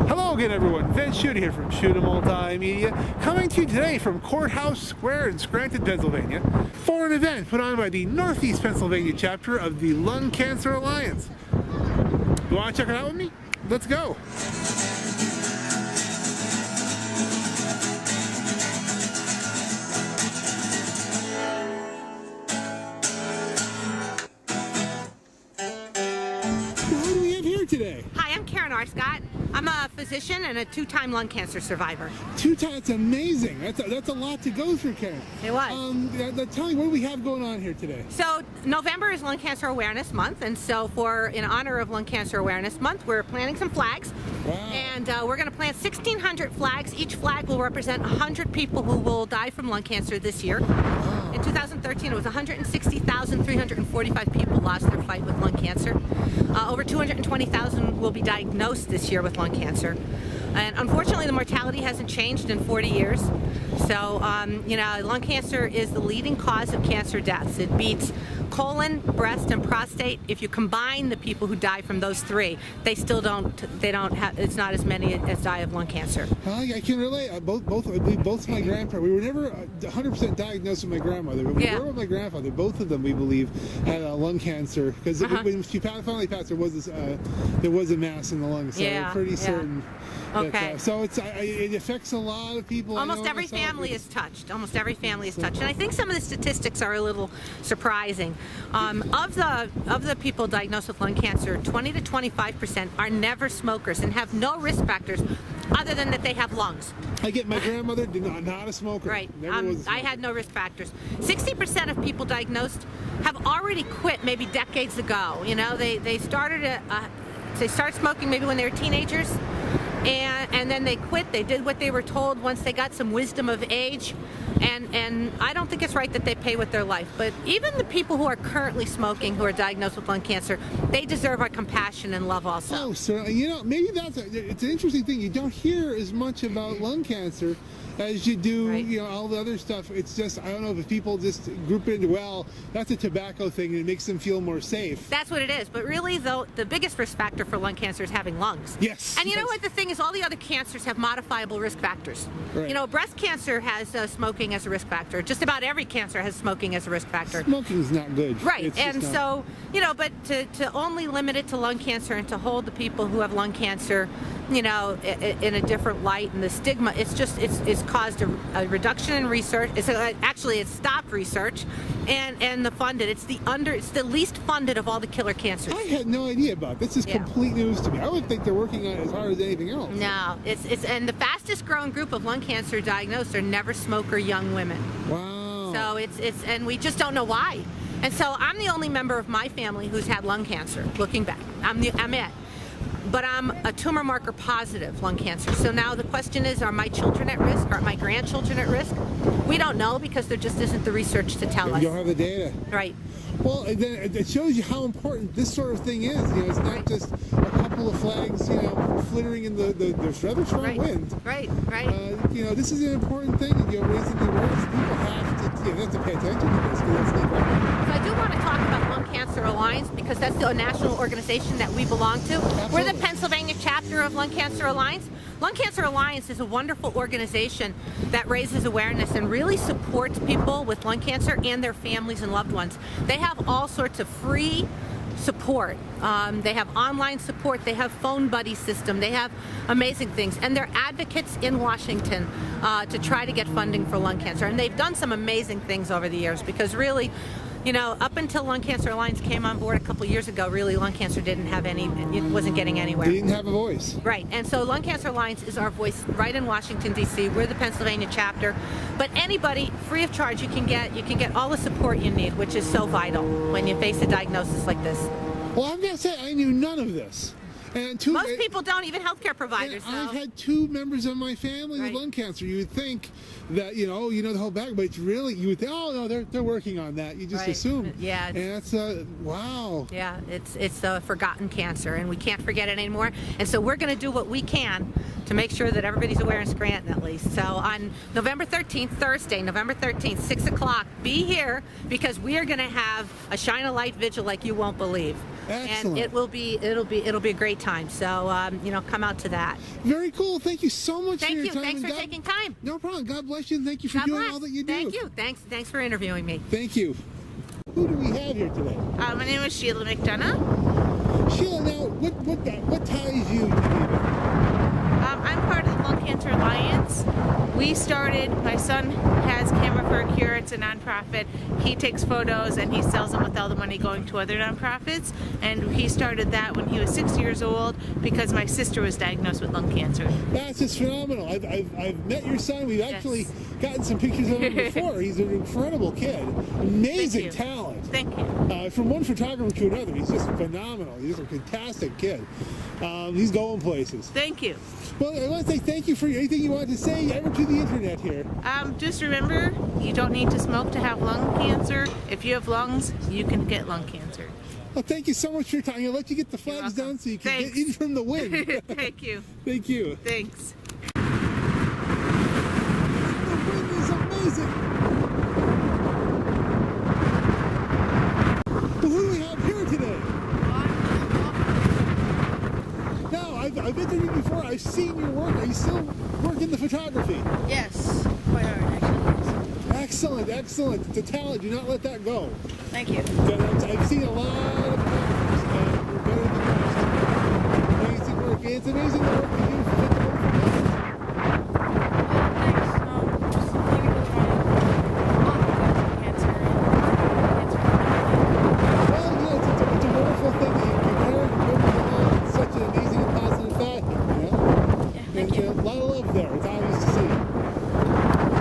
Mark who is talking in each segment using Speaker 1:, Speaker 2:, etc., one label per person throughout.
Speaker 1: Hello again, everyone. Vince Shuta here from Shuta Multimedia, coming to you today from Courthouse Square in Scranton, Pennsylvania, for an event put on by the Northeast Pennsylvania chapter of the Lung Cancer Alliance. You want to check it out with me? Let's go. What do we have here today?
Speaker 2: Hi, I'm Karen Arscott. I'm a physician and a two-time lung cancer survivor.
Speaker 1: That's amazing. That's a lot to go through, Karen.
Speaker 2: It was.
Speaker 1: Tell me, what do we have going on here today?
Speaker 2: So November is Lung Cancer Awareness Month, and so in honor of Lung Cancer Awareness Month, we're planting some flags.
Speaker 1: Wow.
Speaker 2: And we're going to plant 1,600 flags. Each flag will represent 100 people who will die from lung cancer this year.
Speaker 1: Wow.
Speaker 2: In 2013, it was 160,345 people lost their fight with lung cancer. Over 220,000 will be diagnosed this year with lung cancer. And unfortunately, the mortality hasn't changed in 40 years. So, lung cancer is the leading cause of cancer deaths. It beats colon, breast, and prostate. If you combine the people who die from those three, it's not as many as die of lung cancer.
Speaker 1: I can relate. Both my grandparents, we were never 100% diagnosed with my grandmother, but we were with my grandfather. Both of them, we believe, had lung cancer, because when she finally passed, there was a mass in the lungs, so we're pretty certain.
Speaker 2: Okay.
Speaker 1: So it affects a lot of people.
Speaker 2: Almost every family is touched. Almost every family is touched. And I think some of the statistics are a little surprising. Of the people diagnosed with lung cancer, 20 to 25% are never smokers and have no risk factors other than that they have lungs.
Speaker 1: I get my grandmother, not a smoker.
Speaker 2: Right.
Speaker 1: Never was a smoker.
Speaker 2: I had no risk factors. 60% of people diagnosed have already quit maybe decades ago. You know, they started smoking maybe when they were teenagers. And then they quit. They did what they were told once they got some wisdom of age. And I don't think it's right that they pay with their life. But even the people who are currently smoking, who are diagnosed with lung cancer, they deserve our compassion and love also.
Speaker 1: Oh, so maybe it's an interesting thing. You don't hear as much about lung cancer as you do, all the other stuff. It's just, I don't know if people just group it into, well, that's a tobacco thing and it makes them feel more safe.
Speaker 2: That's what it is. But really, though, the biggest risk factor for lung cancer is having lungs.
Speaker 1: Yes.
Speaker 2: And you know what? The thing is, all the other cancers have modifiable risk factors.
Speaker 1: Right.
Speaker 2: You know, breast cancer has smoking as a risk factor. Just about every cancer has smoking as a risk factor.
Speaker 1: Smoking's not good.
Speaker 2: Right. And so, but to only limit it to lung cancer and to hold the people who have lung cancer, in a different light, and the stigma, it's caused a reduction in research. It's stopped research and the funded. It's the least funded of all the killer cancers.
Speaker 1: I had no idea about this. This is complete news to me. I would think they're working on it as hard as anything else.
Speaker 2: No, and the fastest growing group of lung cancer diagnosed are never smoker young women.
Speaker 1: Wow.
Speaker 2: So and we just don't know why. And so I'm the only member of my family who's had lung cancer. Looking back, I'm it. But I'm a tumor marker positive lung cancer. So now the question is, are my children at risk? Are my grandchildren at risk? We don't know, because there just isn't the research to tell us.
Speaker 1: You don't have the data.
Speaker 2: Right.
Speaker 1: Well, it shows you how important this sort of thing is. It's not just a couple of flags, flittering in the rather strong wind.
Speaker 2: Right.
Speaker 1: This is an important thing. Raising the awareness. People have to pay attention to this, because that's the important.
Speaker 2: So I do want to talk about Lung Cancer Alliance, because that's the national organization that we belong to.
Speaker 1: Absolutely.
Speaker 2: We're the Pennsylvania chapter of Lung Cancer Alliance. Lung Cancer Alliance is a wonderful organization that raises awareness and really supports people with lung cancer and their families and loved ones. They have all sorts of free support. They have online support. They have phone buddy system. They have amazing things. And they're advocates in Washington to try to get funding for lung cancer. And they've done some amazing things over the years, because really, up until Lung Cancer Alliance came on board a couple years ago, really lung cancer it wasn't getting anywhere.
Speaker 1: They didn't have a voice.
Speaker 2: Right, and so Lung Cancer Alliance is our voice right in Washington, D.C. We're the Pennsylvania chapter. But anybody, free of charge, you can get all the support you need, which is so vital when you face a diagnosis like this.
Speaker 1: Well, I'm going to say I knew none of this. And
Speaker 2: most people don't, even healthcare providers.
Speaker 1: I've had two members of my family with lung cancer. You would think that the whole back, but it's really, you would think, oh no, they're working on that. You just assume.
Speaker 2: Yeah.
Speaker 1: And that's wow.
Speaker 2: Yeah, it's a forgotten cancer, and we can't forget it anymore. And so we're going to do what we can to make sure that everybody's aware in Scranton, at least. So on November 13th, Thursday, November 13th, 6 o'clock, be here, because we are going to have a shine a light vigil like you won't believe.
Speaker 1: Excellent.
Speaker 2: and it'll be a great time. So come out to that.
Speaker 1: Very cool. Thank you so much
Speaker 2: Thank
Speaker 1: for your
Speaker 2: you.
Speaker 1: time.
Speaker 2: Thanks
Speaker 1: and
Speaker 2: for taking time.
Speaker 1: No problem. God bless you, and thank you for
Speaker 2: God
Speaker 1: doing
Speaker 2: bless.
Speaker 1: all that you do.
Speaker 2: Thank you. Thanks for interviewing me.
Speaker 1: Thank you. Who do we have here today?
Speaker 3: My name is Sheila McDonough.
Speaker 1: Sheila, now, what ties you to the event?
Speaker 3: I'm part of the Lung Cancer Alliance. My son has Camera for a Cure. It's a nonprofit. He takes photos and he sells them with all the money going to other nonprofits. And he started that when he was 6 years old because my sister was diagnosed with lung cancer.
Speaker 1: That's just phenomenal. I've met your son. We've actually gotten some pictures of him before. He's an incredible kid. Amazing talent.
Speaker 3: Thank you.
Speaker 1: From one photographer to another, he's just phenomenal. He's a fantastic kid. He's going places.
Speaker 3: Thank you.
Speaker 1: Well, I want to say thank you for anything you wanted to say ever to the internet here.
Speaker 3: Just remember, you don't need to smoke to have lung cancer. If you have lungs, you can get lung cancer.
Speaker 1: Well, thank you so much for your time. I'll let you get the flags down so you can get in from the wind.
Speaker 3: Thank you.
Speaker 1: Thank you.
Speaker 3: Thanks.
Speaker 1: The wind is amazing. Well, who do we have here today? No, I've interviewed you before. I've seen your work. Are you still working the photography?
Speaker 4: Yes, quite hard actually.
Speaker 1: Excellent, excellent. It's a talent. Do not let that go.
Speaker 4: Thank you.
Speaker 1: I've seen a lot of photographers, and you're better than most. Amazing work. It's amazing the work you do for the
Speaker 4: Thanks. Just maybe go try cancer and cancer.
Speaker 1: Well, it's a wonderful thing that you're there, you're moving along. It's such an amazing and positive fact.
Speaker 4: Yeah, thank you.
Speaker 1: A lot of love there. It's obvious to see.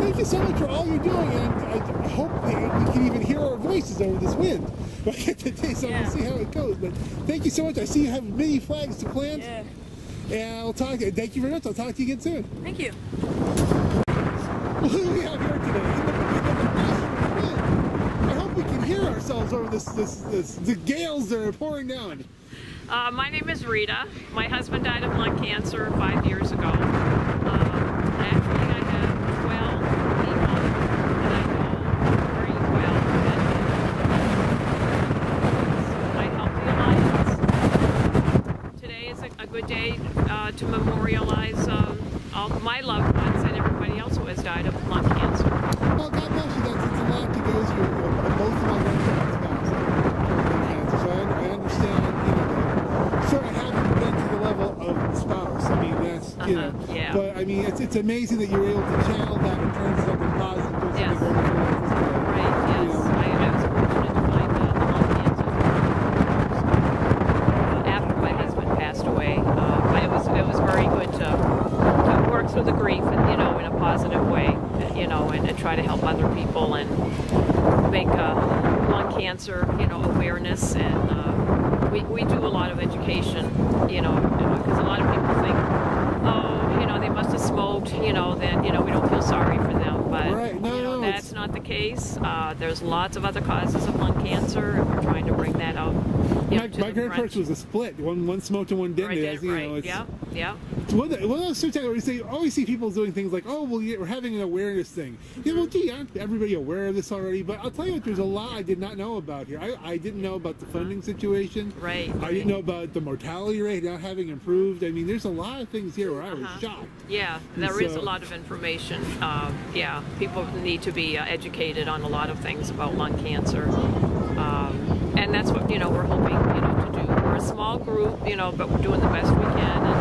Speaker 1: Thank you so much for all you're doing, and I hope that we can even hear our voices over this wind. We'll get to taste, so we'll see how it goes. But thank you so much. I see you have many flags to plant.
Speaker 4: Yeah.
Speaker 1: And I'll talk. Thank you very much. I'll talk to you again soon.
Speaker 4: Thank you.
Speaker 1: What do we have here today? In the massive wind. I hope we can hear ourselves over the gales that are pouring down.
Speaker 5: My name is Rita. My husband died of lung cancer 5 years ago. Actually, I have 12 people that I know very well. I help the Alliance. Today is a good day to memorialize all my loved ones and everybody else who has died of lung cancer.
Speaker 1: Well, God bless you. It's a lot to go through. Both of my grandparents passed cancer, so I understand. Sort of haven't been to the level of spouse. I mean, that's
Speaker 5: Yeah.
Speaker 1: But I mean, it's amazing that you're able to channel that and turn something positive into
Speaker 5: Yes.
Speaker 1: something wonderful.
Speaker 5: Right, yes. I was fortunate to find the lung cancer after my husband passed away. But it was very good to work through the grief and, in a positive way, and try to help other people and make lung cancer, awareness. And we do a lot of education, because a lot of people think, oh, they must have smoked, then, we don't feel sorry for them. But,
Speaker 1: Right. No,
Speaker 5: that's not the case. There's lots of other causes of lung cancer, and we're trying to bring that out.
Speaker 1: My grandparents was a split. One smoked and one didn't.
Speaker 5: Right. Yeah.
Speaker 1: It's one of those times where we always see people doing things like, oh, well, we're having an awareness thing. Yeah, well, gee, aren't everybody aware of this already? But I'll tell you what, there's a lot I did not know about here. I didn't know about the funding situation.
Speaker 5: Right.
Speaker 1: I didn't know about the mortality rate not having improved. I mean, there's a lot of things here where I was shocked.
Speaker 5: Yeah, there is a lot of information. People need to be educated on a lot of things about lung cancer. And that's what, we're hoping, to do. We're a small group, but we're doing the best we can. And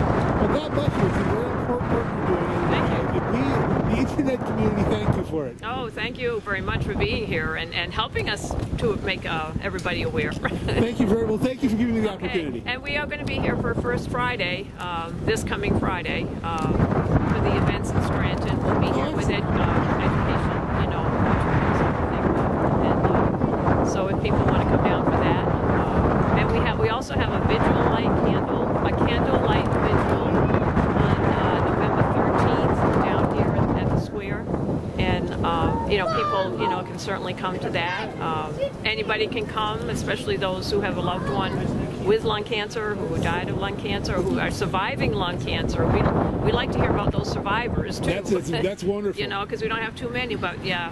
Speaker 1: Well, God bless you. It's a very important work you're doing.
Speaker 5: Thank you.
Speaker 1: And we, the internet community, thank you for it.
Speaker 5: oh, thank you very much for being here and helping us to make everybody aware.
Speaker 1: Thank you very well. Thank you for giving me the
Speaker 5: Okay.
Speaker 1: opportunity.
Speaker 5: And we are going to be here for First Friday, this coming Friday, for the events in Scranton. We'll be here with education, and so if people want to come down for that, and we also have a candlelight vigil on November 13th down here at the square, and people can certainly come to that. Anybody can come, especially those who have a loved one with lung cancer, who died of lung cancer, who are surviving lung cancer. We like to hear about those survivors too.
Speaker 1: That's wonderful.
Speaker 5: You know, because we don't have too many. But yeah,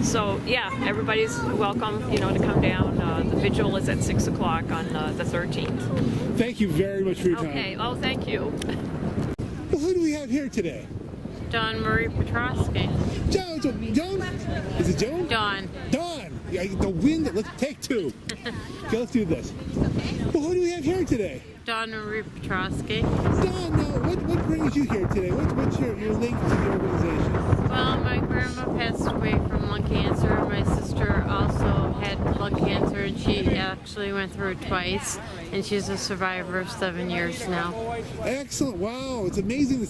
Speaker 5: so yeah, everybody's welcome. You know, to come down. The vigil is at 6 o'clock on the 13th.
Speaker 1: Thank you very much for your time.
Speaker 5: Okay. Oh, thank you.
Speaker 1: Well, who do we have here today?
Speaker 6: Dawn Marie Petrosky.
Speaker 1: Joan? Is it Joan?
Speaker 6: Dawn.
Speaker 1: Dawn. Yeah, the wind. Let's take two. Okay, let's do this. Well, who do we have here today?
Speaker 6: Dawn Marie Petrosky.
Speaker 1: Dawn, now, what brings you here today? What's your link to the organization?
Speaker 6: Well, my grandma passed away from lung cancer. My sister also had lung cancer, and she actually went through it twice. And she's a survivor of 7 years now.
Speaker 1: Excellent! Wow, it's amazing the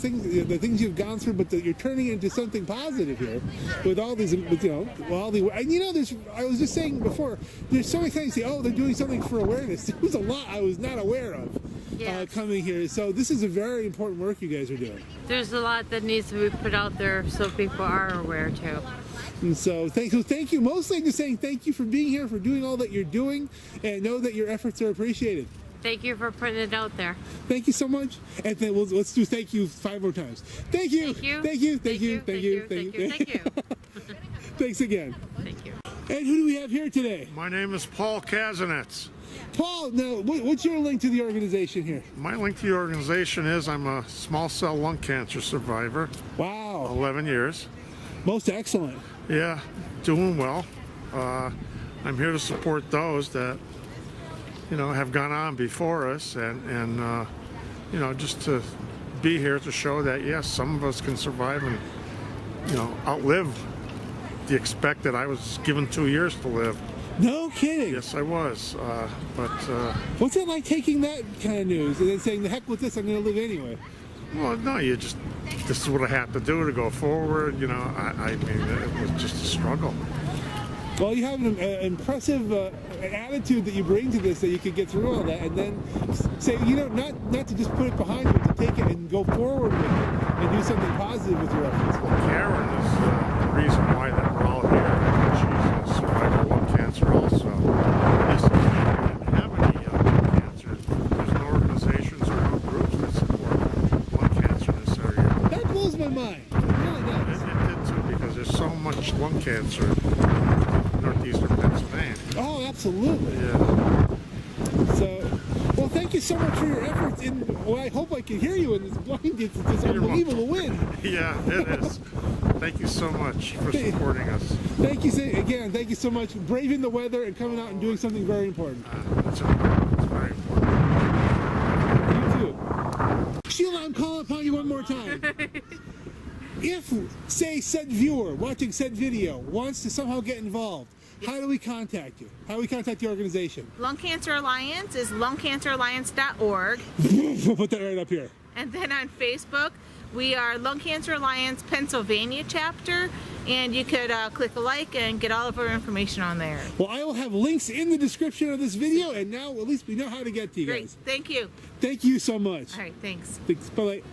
Speaker 1: things you've gone through, but you're turning it into something positive here with all these, and I was just saying before, there's so many things. Oh, they're doing something for awareness. There was a lot I was not aware of coming here. So this is a very important work you guys are doing.
Speaker 6: There's a lot that needs to be put out there so people are aware too.
Speaker 1: And so thank you. Mostly just saying thank you for being here, for doing all that you're doing, and know that your efforts are appreciated.
Speaker 6: Thank you for putting it out there.
Speaker 1: Thank you so much. And then let's do thank you 5 more times. Thank you.
Speaker 6: Thank you.
Speaker 1: Thank you. Thank you.
Speaker 6: Thank you. Thank you. Thank you.
Speaker 1: Thanks again.
Speaker 6: Thank you.
Speaker 1: And who do we have here today?
Speaker 7: My name is Paul Kazanets.
Speaker 1: Paul, now what's your link to the organization here?
Speaker 7: My link to the organization is I'm a small cell lung cancer survivor,
Speaker 1: Wow.
Speaker 7: 11 years.
Speaker 1: Most excellent.
Speaker 7: Yeah, doing well. I'm here to support those that, have gone on before us and just to be here to show that, yes, some of us can survive and, outlive the expected. I was given 2 years to live.
Speaker 1: No kidding.
Speaker 7: Yes, I was.
Speaker 1: What's it like taking that kind of news and then saying, the heck with this, I'm going to live anyway?
Speaker 7: Well, no, this is what I had to do to go forward. I mean, it was just a struggle.
Speaker 1: Well, you have an impressive attitude that you bring to this, that you can get through all that, and then say, not to just put it behind you, but to take it and go forward with it and do something positive with your efforts.
Speaker 7: Well, Karen is the reason why that we're all here. She's a survivor of lung cancer also. Yes, if you didn't have any lung cancer, there's no organizations or no groups that support lung cancer in this area.
Speaker 1: That blows my mind. It really does.
Speaker 7: It did too, because there's so much lung cancer in northeastern Pennsylvania.
Speaker 1: Oh, absolutely.
Speaker 7: Yeah.
Speaker 1: So, well, thank you so much for your efforts. I hope I can hear you in this blind. It's this unbelievable wind.
Speaker 7: Yeah, it is. Thank you so much for supporting us.
Speaker 1: Thank you so much for braving the weather and coming out and doing something very important.
Speaker 7: It's very important.
Speaker 1: You too. Sheila, I'm calling upon you one more time. If, say, said viewer watching said video wants to somehow get involved, how do we contact you? How do we contact the organization?
Speaker 3: Lung Cancer Alliance is lungcanceralliance.org.
Speaker 1: We'll put that right up here.
Speaker 3: And then on Facebook, we are Lung Cancer Alliance Pennsylvania chapter, and you could click a like and get all of our information on there.
Speaker 1: Well, I will have links in the description of this video, and now at least we know how to get to you
Speaker 3: Great,
Speaker 1: guys.
Speaker 3: thank you.
Speaker 1: Thank you so much.
Speaker 3: All right, thanks.
Speaker 1: Thanks. Bye-bye.